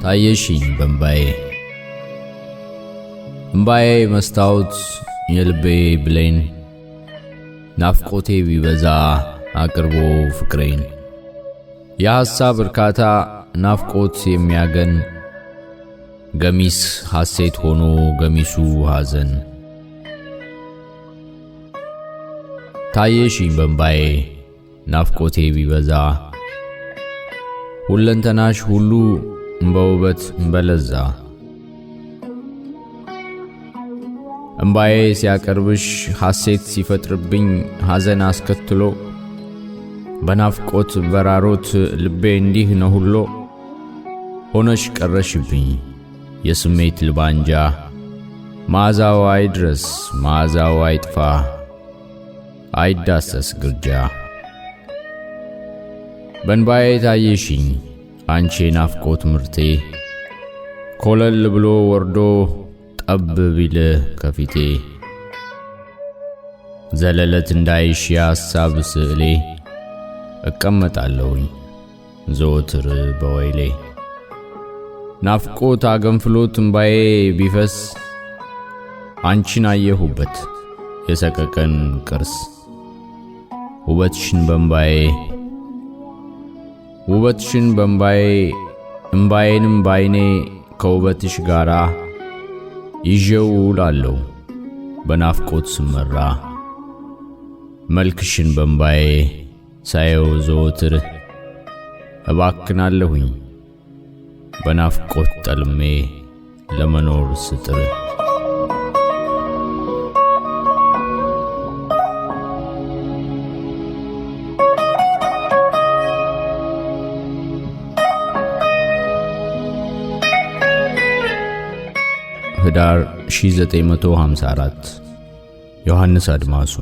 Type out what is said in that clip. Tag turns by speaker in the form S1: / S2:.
S1: ታየሽኝ በእምባዬ እምባዬ መስታወት የልቤ ብሌን ናፍቆቴ ቢበዛ አቅርቦ ፍቅሬን የሐሳብ እርካታ ናፍቆት የሚያገን ገሚስ ሐሴት ሆኖ ገሚሱ ሐዘን ታየሽኝ በእምባዬ ናፍቆቴ ቢበዛ ሁለንተናሽ ሁሉ በውበት በለዛ እምባዬ ሲያቀርብሽ ሐሴት ሲፈጥርብኝ ሐዘን አስከትሎ በናፍቆት በራሮት ልቤ እንዲህ ነው ሁሉ ሆነሽ ቀረሽብኝ የስሜት ልባንጃ መዓዛው አይድረስ መዓዛው አይጥፋ አይዳሰስ ግርጃ በእንባዬ ታየሽኝ አንቺ ናፍቆት ምርቴ ኮለል ብሎ ወርዶ ጠብ ቢል ከፊቴ ዘለለት እንዳይሽ የሐሳብ ስዕሌ እቀመጣለሁኝ ዘወትር በወይሌ ናፍቆት አገንፍሎት እምባዬ ቢፈስ አንቺን አየሁበት የሰቀቀን ቅርስ ውበትሽን በእምባዬ እምባዬንም ባይኔ ከውበትሽ ጋራ ይዤው እውላለሁ በናፍቆት ስመራ መልክሽን በእምባዬ ሳየው ዘወትር እባክናለሁኝ በናፍቆት ጠልሜ ለመኖር ስጥር ህዳር 1954 ዮሐንስ አድማሱ